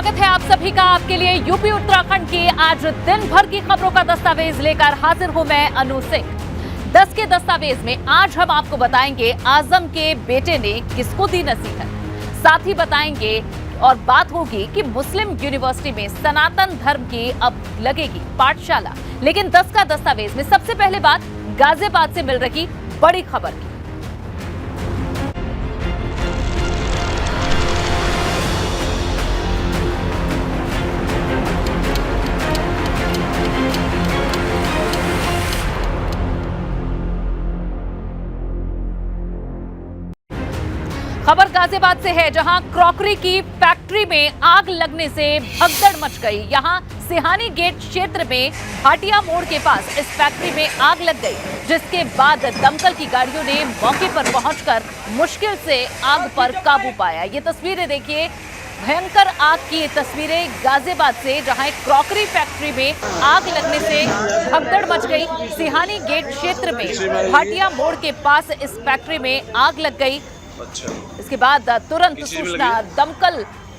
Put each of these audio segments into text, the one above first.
स्वागत है आप सभी का आपके लिए यूपी उत्तराखंड की आज दिन भर की खबरों का दस्तावेज लेकर हाजिर हूं मैं अनु सिंह। 10 के दस्तावेज में आज हम आपको बताएंगे आजम के बेटे ने किसको दी नसीहत, साथ ही बताएंगे और बात होगी कि मुस्लिम यूनिवर्सिटी में सनातन धर्म की अब लगेगी पाठशाला। लेकिन 10 का दस्तावेज में सबसे पहले बात गाजियाबाद से मिल रही बड़ी खबर की। खबर गाजियाबाद से है, जहां क्रॉकरी की फैक्ट्री में आग लगने से भगदड़ मच गई। यहां सिहानी गेट क्षेत्र में भाटिया मोड़ के पास इस फैक्ट्री में आग लग गई, जिसके बाद दमकल की गाड़ियों ने मौके पर पहुंचकर मुश्किल से आग पर काबू पाया। ये तस्वीरें देखिए, भयंकर आग की ये तस्वीरें गाजियाबाद से, जहां एक क्रॉकरी फैक्ट्री में आग लगने से भगदड़ मच गई। सिहानी गेट क्षेत्र में भाटिया मोड़ के पास इस फैक्ट्री में आग लग गई। इसके बाद तुरंत सूचना दमकल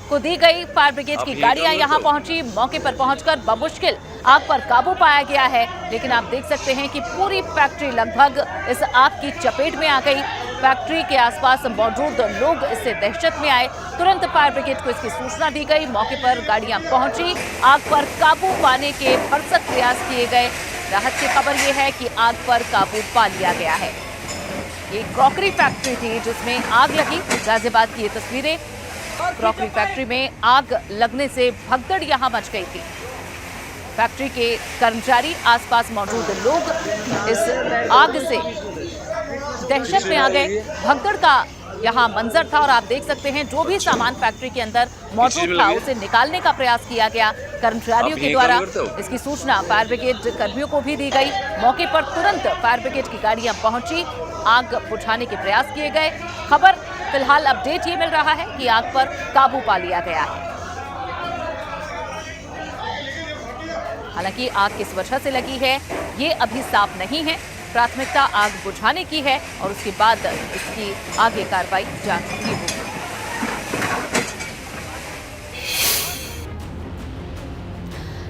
को दी गई। फायर ब्रिगेड की गाड़ियां यहां पहुंची, मौके पर पहुंचकर बमुश्किल आग पर काबू पाया गया है। लेकिन आप देख सकते हैं कि पूरी फैक्ट्री लगभग इस आग की चपेट में आ गई। फैक्ट्री के आसपास मौजूद लोग इससे दहशत में आए। तुरंत फायर ब्रिगेड को इसकी सूचना दी गई, मौके पर गाड़ियां पहुंची, आग पर काबू पाने के भरसक प्रयास किए गए। राहत की खबर यह है कि आग पर काबू पा लिया गया है। ये क्रॉकरी फैक्ट्री थी जिसमें आग लगी। गाजियाबाद की ये तस्वीरें, क्रॉकरी फैक्ट्री में आग लगने से भगदड़ यहां मच गई थी। फैक्ट्री के कर्मचारी, आसपास मौजूद लोग इस आग से दहशत में आ गए। भगदड़ का यहां मंजर था और आप देख सकते हैं जो भी सामान फैक्ट्री के अंदर मौजूद था उसे निकालने का प्रयास किया गया कर्मचारियों के द्वारा। इसकी सूचना फायर ब्रिगेड कर्मियों को भी दी गई। मौके पर तुरंत फायर ब्रिगेड की गाड़ियां पहुंची, आग बुझाने के प्रयास किए गए। खबर फिलहाल अपडेट ये मिल रहा है कि आग पर काबू पा लिया गया है। हालांकि आग किस वजह से लगी है ये अभी साफ नहीं है। प्राथमिकता आग बुझाने की है और उसके बाद इसकी आगे कार्रवाई जांच की होगी।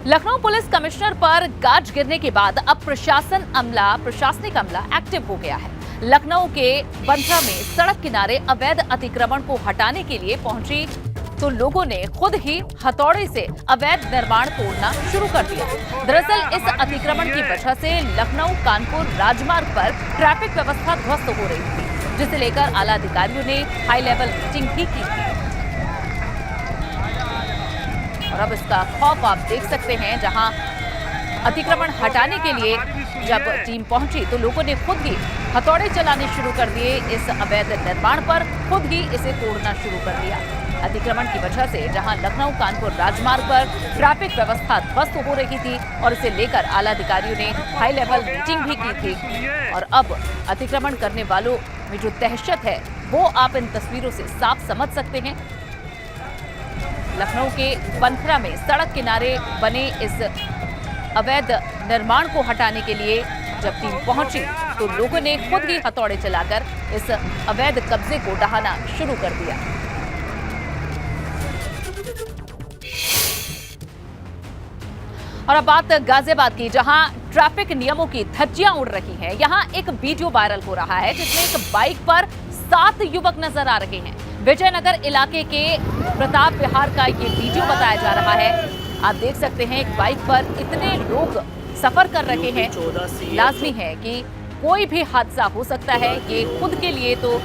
लखनऊ पुलिस कमिश्नर पर गाज गिरने के बाद अब प्रशासनिक अमला एक्टिव हो गया है। लखनऊ के बंथरा में सड़क किनारे अवैध अतिक्रमण को हटाने के लिए पहुंची तो लोगों ने खुद ही हथौड़े से अवैध निर्माण तोड़ना शुरू कर दिया। दरअसल इस अतिक्रमण की वजह से लखनऊ कानपुर राजमार्ग पर ट्रैफिक व्यवस्था ध्वस्त हो रही थी, जिसे लेकर आला अधिकारियों ने हाई लेवल मीटिंग भी की थी। और अब इसका खौफ आप देख सकते हैं, जहां अतिक्रमण हटाने के लिए जब टीम पहुंची तो लोगों ने खुद ही हथौड़े चलाने शुरू कर दिए। इस अवैध निर्माण पर खुद ही इसे तोड़ना शुरू कर दिया। अतिक्रमण की वजह से जहां लखनऊ कानपुर राजमार्ग पर ट्रैफिक व्यवस्था ध्वस्त हो रही थी और इसे लेकर आला अधिकारियों ने हाई लेवल मीटिंग भी की थी। और अब अतिक्रमण करने वालों में जो दहशत है वो आप इन तस्वीरों से साफ समझ सकते हैं। लखनऊ के बंथरा में सड़क किनारे बने इस अवैध निर्माण को हटाने के लिए जब टीम पहुंची तो लोगों ने खुद ही हथौड़े चलाकर इस अवैध कब्जे को ढहाना शुरू कर दिया। और अब बात गाजियाबाद की, जहां ट्रैफिक नियमों की धज्जियां उड़ रही हैं। यहां एक वीडियो वायरल हो रहा है जिसमें एक बाइक पर 7 युवक नजर आ रहे हैं। विजयनगर इलाके के प्रताप विहार का ये वीडियो बताया जा रहा है। आप देख सकते हैं एक बाइक पर इतने लोग सफर कर रहे हैं। लाजमी है कि कोई भी हादसा हो सकता है। ये खुद के लिए तो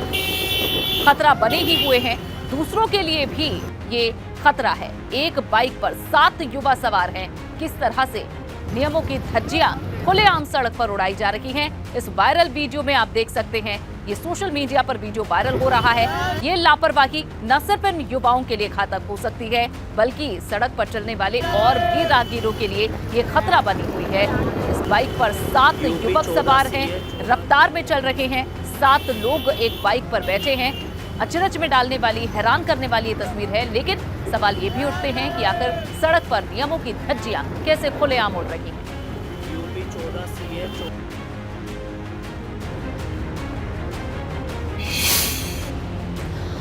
खतरा बने ही हुए हैं, दूसरों के लिए भी ये खतरा है। एक बाइक पर 7 युवा सवार हैं। किस तरह से नियमों की धज्जियां खुलेआम सड़क पर उड़ाई जा रही हैं, इस वायरल वीडियो में आप देख सकते हैं। ये सोशल मीडिया पर वीडियो वायरल हो रहा है। ये लापरवाही न सिर्फ इन युवाओं के लिए घातक हो सकती है, बल्कि सड़क पर चलने वाले और भी राहगीरों के लिए ये खतरा बनी हुई है। इस बाइक पर 7 युवक सवार हैं, रफ्तार में चल रहे हैं। 7 लोग एक बाइक पर बैठे हैं। अचरज में डालने वाली, हैरान करने वाली ये तस्वीर है। लेकिन सवाल ये भी उठते हैं कि आखिर सड़क पर नियमों की धज्जियां कैसे खुलेआम उड़ रही हैं।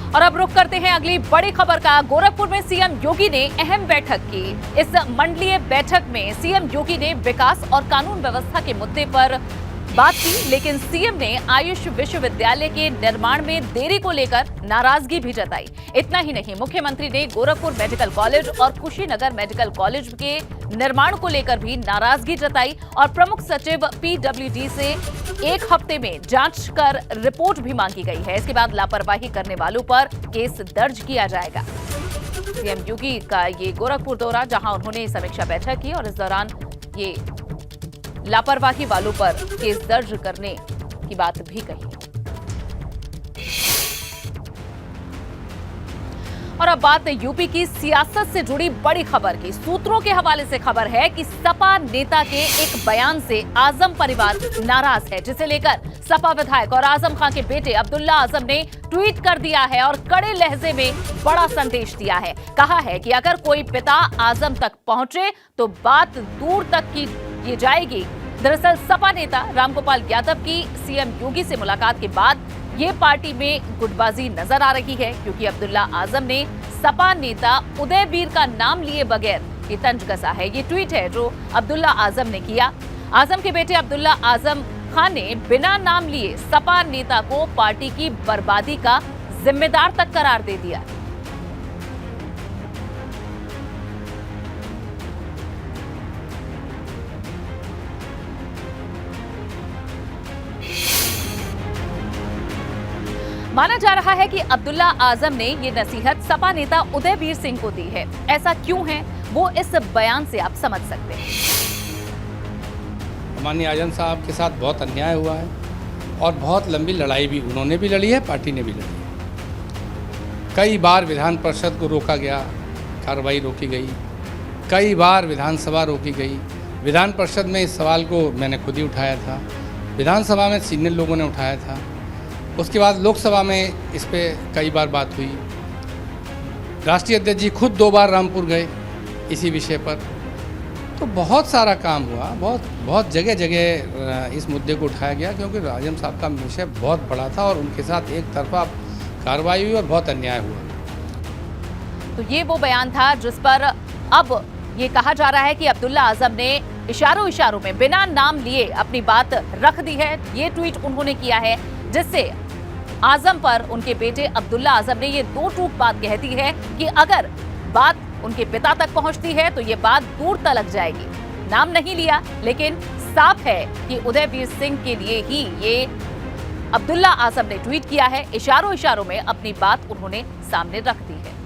और अब रुख करते हैं अगली बड़ी खबर का। गोरखपुर में सीएम योगी ने अहम बैठक की। इस मंडलीय बैठक में सीएम योगी ने विकास और कानून व्यवस्था के मुद्दे पर बात की, लेकिन सीएम ने आयुष विश्वविद्यालय के निर्माण में देरी को लेकर नाराजगी भी जताई। इतना ही नहीं, मुख्यमंत्री ने गोरखपुर मेडिकल कॉलेज और कुशीनगर मेडिकल कॉलेज के निर्माण को लेकर भी नाराजगी जताई और प्रमुख सचिव पीडब्ल्यूडी से 1 हफ्ते में जांच कर रिपोर्ट भी मांगी गई है। इसके बाद लापरवाही करने वालों पर केस दर्ज किया जाएगा। सीएम योगी का ये गोरखपुर दौरा, जहां उन्होंने समीक्षा बैठक की और इस दौरान ये लापरवाही वालों पर केस दर्ज करने की बात भी कही। और अब बात यूपी की सियासत से जुड़ी बड़ी खबर की। सूत्रों के हवाले से खबर है कि सपा नेता के एक बयान से आजम परिवार नाराज है, जिसे लेकर सपा विधायक और आजम खान के बेटे अब्दुल्ला आजम ने ट्वीट कर दिया है और कड़े लहजे में बड़ा संदेश दिया है। कहा है कि अगर कोई पिता आजम तक पहुंचे तो बात दूर तक की ये जाएगी। दरअसल सपा नेता रामगोपाल यादव की सीएम योगी से मुलाकात के बाद ये पार्टी में गुटबाजी नजर आ रही है, क्योंकि अब्दुल्ला आजम ने सपा नेता उदयवीर का नाम लिए बगैर ये तंज कसा है। ये ट्वीट है जो अब्दुल्ला आजम ने किया। आजम के बेटे अब्दुल्ला आजम खान ने बिना नाम लिए सपा नेता को पार्टी की बर्बादी का जिम्मेदार तक करार दे दिया। माना जा रहा है कि अब्दुल्ला आजम ने ये नसीहत सपा नेता उदयवीर सिंह को दी है। ऐसा क्यों है, वो इस बयान से आप समझ सकते हैं। माननीय आजम साहब के साथ बहुत अन्याय हुआ है और बहुत लंबी लड़ाई भी उन्होंने भी लड़ी है, पार्टी ने भी लड़ी है। कई बार विधान परिषद को रोका गया, कार्रवाई रोकी गई, कई बार विधानसभा रोकी गई। विधान परिषद में इस सवाल को मैंने खुद ही उठाया था, विधानसभा में सीनियर लोगों ने उठाया था, उसके बाद लोकसभा में इस पे कई बार बात हुई। राष्ट्रीय अध्यक्ष जी खुद 2 बार रामपुर गए इसी विषय पर। तो बहुत सारा काम हुआ, बहुत जगह जगह इस मुद्दे को उठाया गया, क्योंकि आजम साहब का विषय बहुत बड़ा था और उनके साथ एक तरफा कार्रवाई हुई और बहुत अन्याय हुआ। तो ये वो बयान था जिस पर अब ये कहा जा रहा है कि अब्दुल्ला आजम ने इशारों में बिना नाम लिए अपनी बात रख दी है। ये ट्वीट उन्होंने किया है, जिससे आजम पर उनके बेटे अब्दुल्ला आजम ने ये 2 टूक बात कह दी है कि अगर बात उनके पिता तक पहुंचती है तो ये बात दूर तलक जाएगी। नाम नहीं लिया, लेकिन साफ है कि उदयवीर सिंह के लिए ही ये अब्दुल्ला आजम ने ट्वीट किया है। इशारों में अपनी बात उन्होंने सामने रख दी है।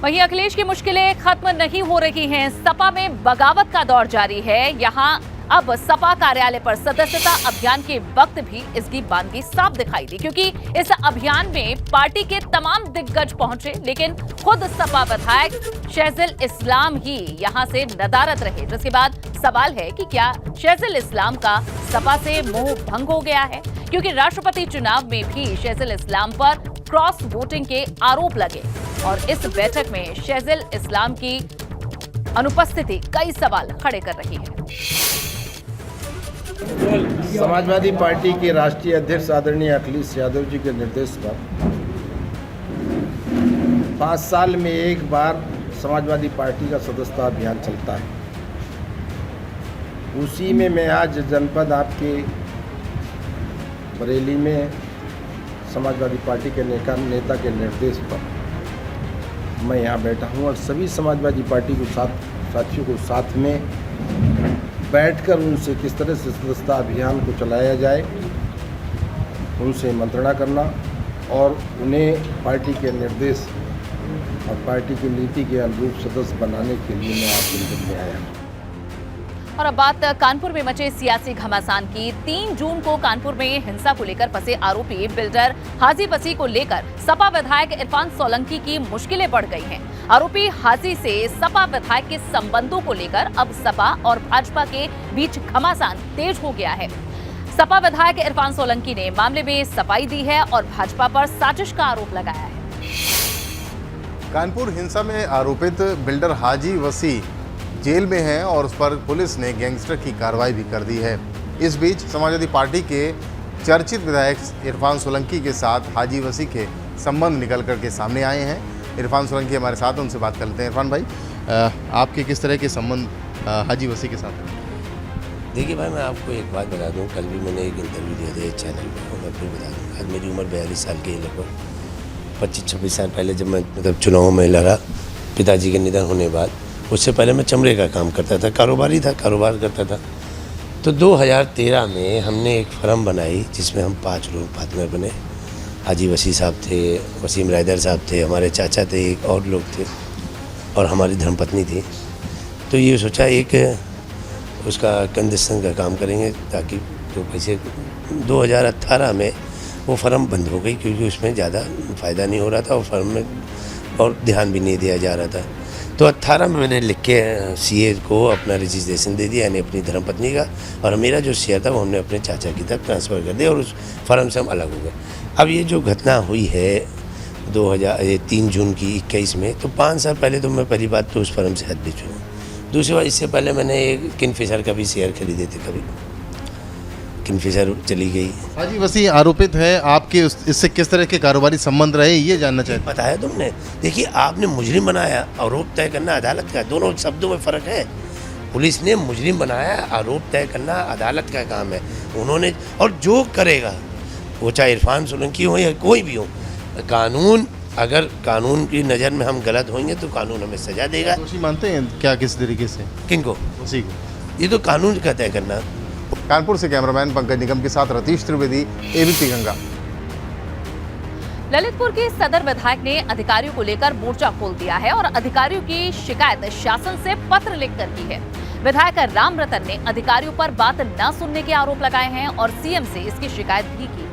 वहीं अखिलेश की मुश्किलें खत्म नहीं हो रही हैं। सपा में बगावत का दौर जारी है। यहां अब सपा कार्यालय पर सदस्यता अभियान के वक्त भी इसकी बानगी साफ दिखाई दी, क्योंकि इस अभियान में पार्टी के तमाम दिग्गज पहुंचे, लेकिन खुद सपा विधायक शहजिल इस्लाम ही यहां से नदारद रहे। जिसके बाद सवाल है कि क्या शहजिल इस्लाम का सपा से मोह भंग हो गया है, क्योंकि राष्ट्रपति चुनाव में भी शहजिल इस्लाम पर क्रॉस वोटिंग के आरोप लगे और इस बैठक में शहजिल इस्लाम की अनुपस्थिति कई सवाल खड़े कर रही है। समाजवादी पार्टी के राष्ट्रीय अध्यक्ष आदरणीय अखिलेश यादव जी के निर्देश पर 5 साल में एक बार समाजवादी पार्टी का सदस्यता अभियान चलता है। उसी में मैं आज जनपद आपके बरेली में समाजवादी पार्टी के नेता के निर्देश पर मैं यहाँ बैठा हूँ और सभी समाजवादी पार्टी को साथियों को साथ में बैठकर उनसे किस तरह से सदस्यता अभियान को चलाया जाए, उनसे मंत्रणा करना और उन्हें पार्टी के निर्देश और पार्टी की नीति के अनुरूप सदस्य बनाने के लिए मैं आपके निकट में आया हूँ। और अब बात कानपुर में मचे सियासी घमासान की। 3 जून को कानपुर में हिंसा को लेकर फंसे आरोपी बिल्डर हाजी वसी को लेकर सपा विधायक इरफान सोलंकी की मुश्किलें बढ़ गई हैं। आरोपी हाजी से सपा विधायक के संबंधों को लेकर अब सपा और भाजपा के बीच घमासान तेज हो गया है। सपा विधायक इरफान सोलंकी ने मामले में सफाई दी है और भाजपा पर साजिश का आरोप लगाया है। कानपुर हिंसा में आरोपित बिल्डर हाजी वसी जेल में है और उस पर पुलिस ने गैंगस्टर की कार्रवाई भी कर दी है। इस बीच समाजवादी पार्टी के चर्चित विधायक इरफान सोलंकी के साथ हाजी वसी के संबंध निकल कर के सामने आए हैं। इरफान सोलंकी हमारे साथ, उनसे बात कर लेते हैं। इरफान भाई, आपके किस तरह के संबंध हाजी वसी के साथ? देखिए भाई, मैं आपको एक बात बता दूं, कल भी मैंने एक इंटरव्यू दिया था चैनल पे, और मैं फिर बता दूं, आज मेरी उम्र 42 साल की है। लगभग 25-26 साल पहले जब मैं चुनाव में लड़ा, पिताजी के निधन होने बाद, उससे पहले मैं चमड़े का काम करता था, कारोबार करता था। तो 2013 में हमने एक फर्म बनाई जिसमें हम 5 लोग पार्टनर बने। हाजी वसी साहब थे, वसीम रायदर साहब थे, हमारे चाचा थे, एक और लोग थे, और हमारी धर्मपत्नी थी। तो ये सोचा एक उसका कंडीशन का काम करेंगे ताकि तो पैसे 2018 में वो फर्म बंद हो गई, क्योंकि उसमें ज़्यादा फ़ायदा नहीं हो रहा था और फर्म में और ध्यान भी नहीं दिया जा रहा था। तो 18 में मैंने लिख के सीए को अपना रजिस्ट्रेशन दे दिया, यानी अपनी धर्मपत्नी का, और मेरा जो शेयर था वो हमने अपने चाचा की तरफ ट्रांसफ़र कर दिया और उस फर्म से हम अलग हो गए। अब ये जो घटना हुई है 3 जून की 21 में, तो 5 साल पहले तो मैं पहली बात तो उस फर्म से हट भी चुका हूँ। दूसरी बात, इससे पहले मैंने एक किंगफिशर का भी शेयर खरीदे थे, कभी किंगफिशर चली गई। हाजी वसी आरोपित है, आपके इससे किस तरह के कारोबारी संबंध रहे, ये जानना चाहते हैं। बताया तुमने। देखिए, आपने मुजरिम बनाया, आरोप तय करना अदालत का, दोनों शब्दों में फ़र्क है। पुलिस ने मुजरिम बनाया, आरोप तय करना अदालत का काम है। उन्होंने, और जो करेगा वो चाहे इरफान सोलंकी हो या कोई भी हो, कानून, अगर कानून की नज़र में हम गलत होंगे तो कानून हमें सज़ा देगा। दोषी मानते हैं क्या किस तरीके से? किनको? वसी को। ये तो कानून का तय करना। कानपुर से कैमरामैन पंकज निगम के साथ रतीश त्रिवेदी, एबीपी गंगा। ललितपुर के सदर विधायक ने अधिकारियों को लेकर मोर्चा खोल दिया है और अधिकारियों की शिकायत शासन से पत्र लिखकर की है। विधायक राम रतन ने अधिकारियों पर बात न सुनने के आरोप लगाए हैं और सीएम से इसकी शिकायत भी की है।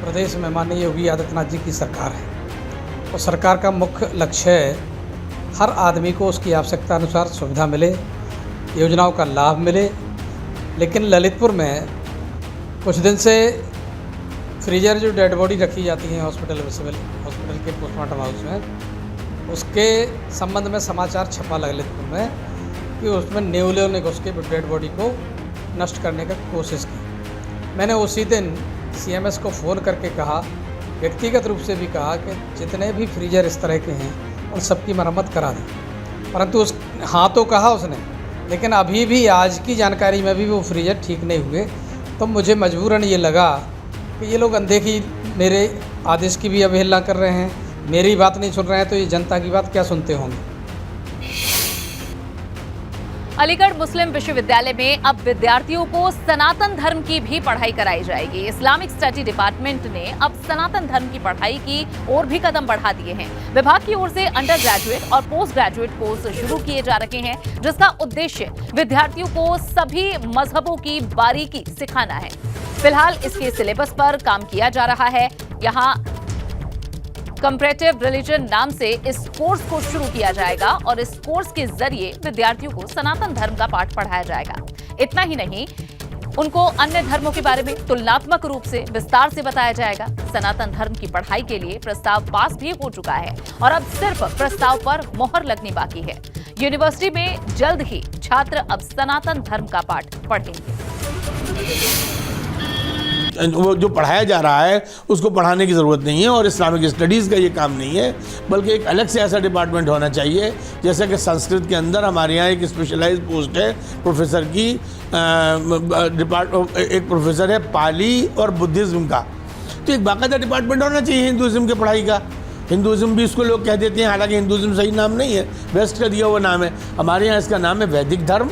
प्रदेश में माननीय योगी आदित्यनाथ जी की सरकार है और सरकार का मुख्य लक्ष्य है हर आदमी को उसकी आवश्यकता अनुसार सुविधा मिले, योजनाओं का लाभ मिले। लेकिन ललितपुर में कुछ दिन से फ्रीजर जो डेड बॉडी रखी जाती है हॉस्पिटल के पोस्टमार्टम हाउस में, उसके संबंध में समाचार छपा ललितपुर में कि उसमें नेवले ने घुस के डेड बॉडी को नष्ट करने का कोशिश की। मैंने उसी दिन सीएमएस को फ़ोन करके कहा, व्यक्तिगत रूप से भी कहा कि जितने भी फ्रीजर इस तरह के हैं उन सबकी मरम्मत करा दें। परंतु उस हाँ तो कहा उसने, लेकिन अभी भी आज की जानकारी में भी वो फ्रीजर ठीक नहीं हुए। तो मुझे मजबूरन ये लगा कि ये लोग अनदेखी, मेरे आदेश की भी अवहेलना कर रहे हैं, मेरी बात नहीं सुन रहे हैं, तो ये जनता की बात क्या सुनते होंगे। अलीगढ़ मुस्लिम विश्वविद्यालय में अब विद्यार्थियों को सनातन धर्म की भी पढ़ाई कराई जाएगी। इस्लामिक स्टडी डिपार्टमेंट ने अब सनातन धर्म की पढ़ाई की ओर भी कदम बढ़ा दिए हैं। विभाग की ओर से अंडर ग्रेजुएट और पोस्ट ग्रेजुएट कोर्स शुरू किए जा रहे हैं, जिसका उद्देश्य विद्यार्थियों को सभी मजहबों की बारीकी सिखाना है। फिलहाल इसके सिलेबस पर काम किया जा रहा है। यहाँ कंपैरेटिव रिलीजन नाम से इस कोर्स को शुरू किया जाएगा और इस कोर्स के जरिए विद्यार्थियों को सनातन धर्म का पाठ पढ़ाया जाएगा। इतना ही नहीं, उनको अन्य धर्मों के बारे में तुलनात्मक रूप से विस्तार से बताया जाएगा। सनातन धर्म की पढ़ाई के लिए प्रस्ताव पास भी हो चुका है और अब सिर्फ प्रस्ताव पर मोहर लगनी बाकी है। यूनिवर्सिटी में जल्द ही छात्र अब सनातन धर्म का पाठ पढ़ेंगे। वो जो पढ़ाया जा रहा है उसको पढ़ाने की ज़रूरत नहीं है और इस्लामिक स्टडीज़ का ये काम नहीं है, बल्कि एक अलग से ऐसा डिपार्टमेंट होना चाहिए। जैसे कि संस्कृत के अंदर हमारे यहाँ एक स्पेशलाइज्ड पोस्ट है प्रोफेसर की, एक प्रोफेसर है पाली और बुद्धिज़्म का, तो एक बाकायदा डिपार्टमेंट होना चाहिए हिंदुज़्म की पढ़ाई का। हिंदुज़्म भी इसको लोग कह देते हैं, हालांकि हिंदुज़्म सही नाम नहीं है, वेस्ट का दिया हुआ नाम है। हमारे यहाँ इसका नाम है वैदिक धर्म,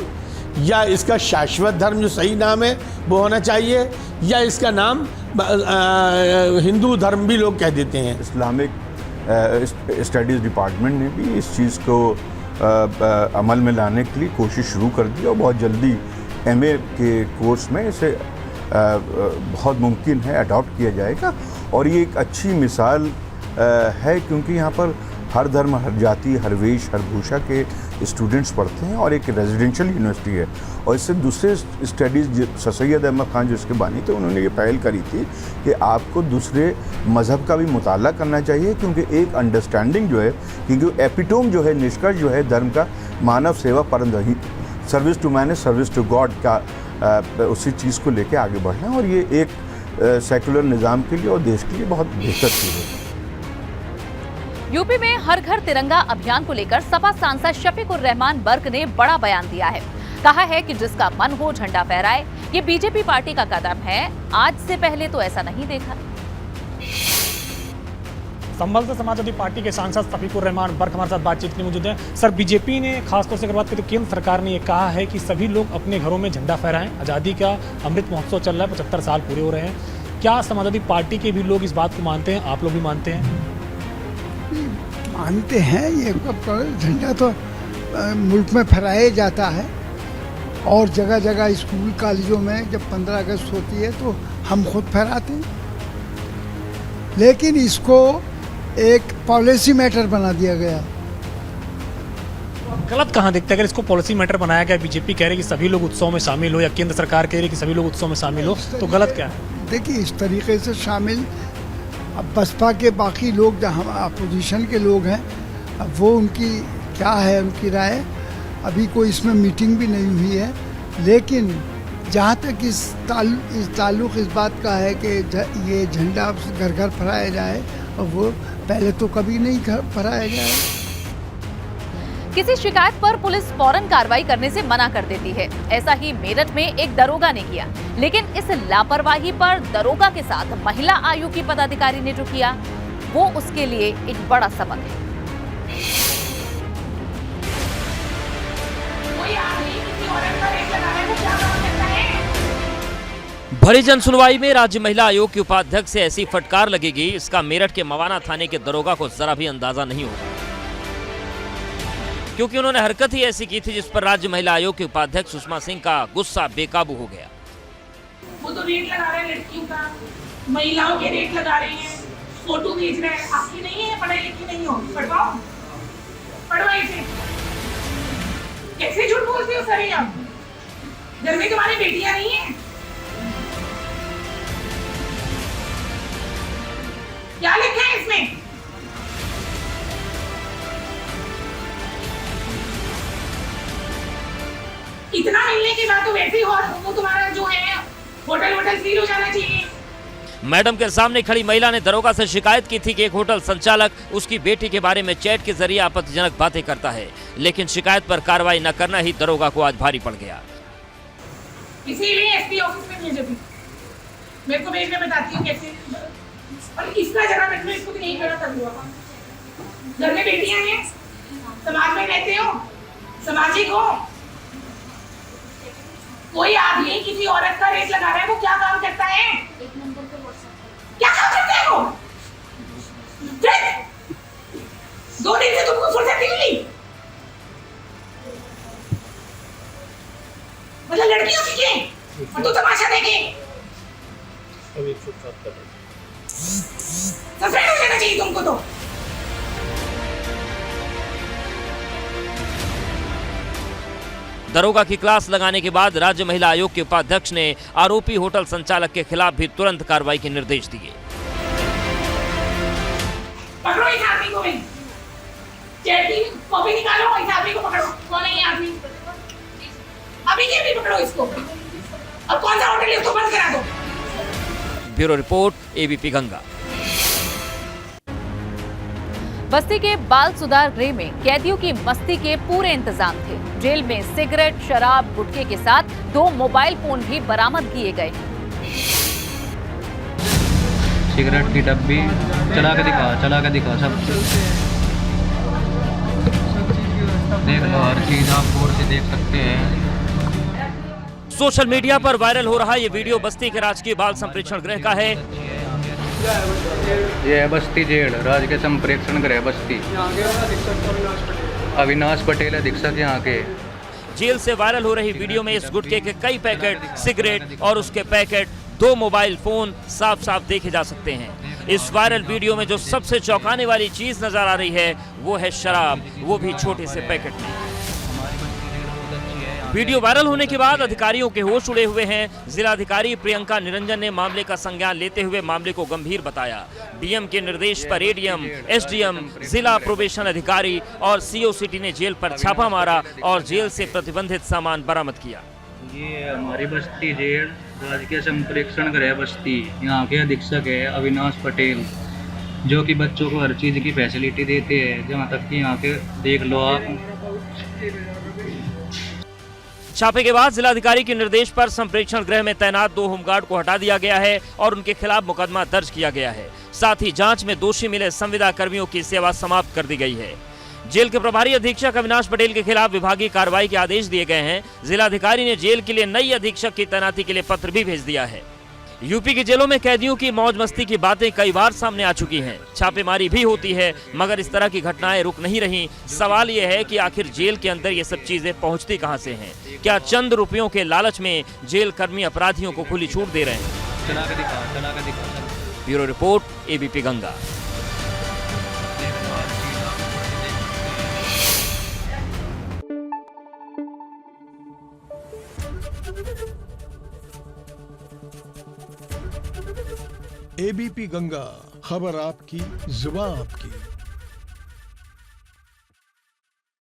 या इसका शाश्वत धर्म जो सही नाम है वो होना चाहिए, या इसका नाम हिंदू धर्म भी लोग कह देते हैं। इस्लामिक स्टडीज़ डिपार्टमेंट ने भी इस चीज़ को अमल में लाने के लिए कोशिश शुरू कर दी और बहुत जल्दी एमए के कोर्स में इसे बहुत मुमकिन है अडॉप्ट किया जाएगा। और ये एक अच्छी मिसाल है, क्योंकि यहाँ पर हर धर्म, हर जाति, हर वेश, हर भूषा के स्टूडेंट्स पढ़ते हैं और एक रेजिडेंशियल यूनिवर्सिटी है। और इससे दूसरे स्टडीज़, सैयद अहमद खान जो इसके बानी थे, उन्होंने ये पहल करी थी कि आपको दूसरे मज़हब का भी मुताला करना चाहिए, क्योंकि एक अंडरस्टैंडिंग जो है, क्योंकि एपिटोम जो है, निष्कर्ष जो है धर्म का, मानव सेवा परम धर्म, service to man is service to God का उसी चीज़ को लेके आगे बढ़ना है, और ये एक सेकुलर निज़ाम के लिए और देश के लिए बहुत बेहतर चीज़ है। यूपी में हर घर तिरंगा अभियान को लेकर सपा सांसद शफीकुर रहमान बर्क ने बड़ा बयान दिया है। कहा है कि जिसका मन हो झंडा फहराए, ये बीजेपी पार्टी का कदम है। आज से पहले तो ऐसा नहीं देखा। संभल से समाजवादी पार्टी के सांसद शफीकुर रहमान बर्क हमारे साथ बातचीत के लिए मौजूद हैं। सर, बीजेपी ने खासतौर से अगर बात करें तो केंद्र सरकार ने ये कहा है कि सभी लोग अपने घरों में झंडा फहराएं। आज़ादी का अमृत महोत्सव चल रहा है, 75 साल पूरे हो रहे हैं। क्या समाजवादी पार्टी के भी लोग इस बात को मानते हैं? आप लोग भी मानते हैं? मानते हैं। ये झंडा तो मुल्क में फहराया जाता है, और जगह जगह स्कूल कॉलेजों में जब 15 अगस्त होती है तो हम खुद फहराते हैं। लेकिन इसको एक पॉलिसी मैटर बना दिया गया। गलत कहाँ दिखता है अगर इसको पॉलिसी मैटर बनाया गया? बीजेपी कह रही है कि सभी लोग उत्सव में शामिल हो, या केंद्र सरकार कह रही है कि सभी लोग उत्सव में शामिल हो, तो गलत क्या है? देखिए, इस तरीके से शामिल, अब बसपा के बाकी लोग, जहाँ अपोजिशन के लोग हैं, अब वो उनकी क्या है उनकी राय। अभी कोई इसमें मीटिंग भी नहीं हुई है। लेकिन जहाँ तक इस ताल्लुक़ इस बात का है कि ये झंडा घर घर फहराया जाए, और वो पहले तो कभी नहीं फहराया गया है। किसी शिकायत पर पुलिस फौरन कार्रवाई करने से मना कर देती है। ऐसा ही मेरठ में एक दरोगा ने किया, लेकिन इस लापरवाही पर दरोगा के साथ महिला आयोग की पदाधिकारी ने जो किया, वो उसके लिए एक बड़ा सबक है। भरी जन सुनवाई में राज्य महिला आयोग के उपाध्यक्ष से ऐसी फटकार लगेगी, इसका मेरठ के मवाना थाने के दरोगा को जरा भी अंदाजा नहीं होगा, क्योंकि उन्होंने हरकत ही ऐसी की थी जिस पर राज्य महिला आयोग के उपाध्यक्ष सुषमा सिंह का गुस्सा बेकाबू हो गया। वो तो रेट लगा रहे हैं लड़कियों का, महिलाओं के रेट लगा रहे हैं, फोटो भेज रहे हैं। आपकी नहीं है, पढ़ाई लिखी नहीं हो, पढ़वाओ, पढ़वाई से। कैसे झूठ बोलते हो सर? आप घर में तुम्हारी बेटियां नहीं है? क्या लिखा है इसमें? इतना मिलने के बाद तो वैसे ही वो तुम्हारा जो है होटल सील हो जाना चाहिए। मैडम के सामने खड़ी महिला ने दरोगा से शिकायत की थी कि एक होटल संचालक उसकी बेटी के बारे में चैट के जरिए आपत्तिजनक बातें करता है, लेकिन शिकायत पर कार्रवाई न करना ही दरोगा को आज भारी पड़ गया। इसीलिए एसपी ऑफिस में भेजो, मेरे को भेजने बताती हूँ कैसे। और इसका जरा मैं इसको भी नहीं करना था। घर में बेटियां हैं, समाज में रहते हो, सामाजिक हो। कोई आदमी किसी औरत का रेट लगा रहा है, वो क्या काम करता है? क्या काम करता है वो? 2 दिन से तुमको फुर्सत नहीं मिली? मतलब लड़कियों की के और तू तमाशा देखे। सस्पेंड हो जाना चाहिए तुमको तो। दरोगा की क्लास लगाने के बाद राज्य महिला आयोग के उपाध्यक्ष ने आरोपी होटल संचालक के खिलाफ भी तुरंत कार्रवाई के निर्देश दिए। पकड़ो इस आदमी को, चैट की कॉपी निकालो, इस आदमी को पकड़ो। कौन है ये आदमी? अभी के भी पकड़ो इसको। अब कौन सा होटल है उसको बंद करा दो। Bureau report, ABP Ganga. बस्ती के बाल सुधार गृह में कैदियों की मस्ती के पूरे इंतजाम थे। जेल में सिगरेट, शराब, गुटखे के साथ 2 मोबाइल फोन भी बरामद किए गए। सिगरेट की डब्बी चला के दिखा सब देख लो, हर चीज आप गौर से देख सकते हैं। सोशल मीडिया पर वायरल हो रहा ये वीडियो बस्ती के राजकीय बाल संप्रेक्षण गृह का है। ये है बस्ती जेल, राजकीय संप्रेक्षण गृह बस्ती। अविनाश पटेल अधीक्षक यहाँ के। जेल से वायरल हो रही वीडियो में इस गुटखे के कई पैकेट, सिगरेट और उसके पैकेट, 2 मोबाइल फोन साफ साफ देखे जा सकते हैं। इस वायरल वीडियो में जो सबसे चौंकाने वाली चीज नजर आ रही है वो है शराब, वो भी छोटे से पैकेट में। वीडियो वायरल होने के बाद अधिकारियों के होश उड़े हुए हैं। जिलाधिकारी प्रियंका निरंजन ने मामले का संज्ञान लेते हुए मामले को गंभीर बताया। डीएम के निर्देश पर एडीएम, एसडीएम, जिला प्रोबेशन अधिकारी और सीओ सिटी ने जेल पर छापा मारा और जेल से प्रतिबंधित सामान बरामद किया। ये हमारी बस्ती जेल राजकीय संप्रेक्षण गृह बस्ती, यहाँ के अधीक्षक है अविनाश पटेल, जो कि बच्चों को हर चीज़ की फैसिलिटी देते हैं, जहाँ तक कि यहाँ के देख लो आप। छापे के बाद जिलाधिकारी के निर्देश पर संप्रेक्षण गृह में तैनात 2 होमगार्ड को हटा दिया गया है और उनके खिलाफ मुकदमा दर्ज किया गया है। साथ ही जांच में दोषी मिले संविदा कर्मियों की सेवा समाप्त कर दी गई है। जेल के प्रभारी अधीक्षक अविनाश पटेल के खिलाफ विभागीय कार्रवाई के आदेश दिए गए हैं। जिलाधिकारी ने जेल के लिए नई अधीक्षक की तैनाती के लिए पत्र भी भेज दिया है। यूपी की जेलों में कैदियों की मौज मस्ती की बातें कई बार सामने आ चुकी हैं। छापेमारी भी होती है, मगर इस तरह की घटनाएं रुक नहीं रही। सवाल यह है कि आखिर जेल के अंदर ये सब चीजें पहुंचती कहां से हैं? क्या चंद रुपयों के लालच में जेल कर्मी अपराधियों को खुली छूट दे रहे हैं? चला के दिखा। Bureau report, ABP Ganga. ABP Ganga, खबर आपकी, जुबान आपकी।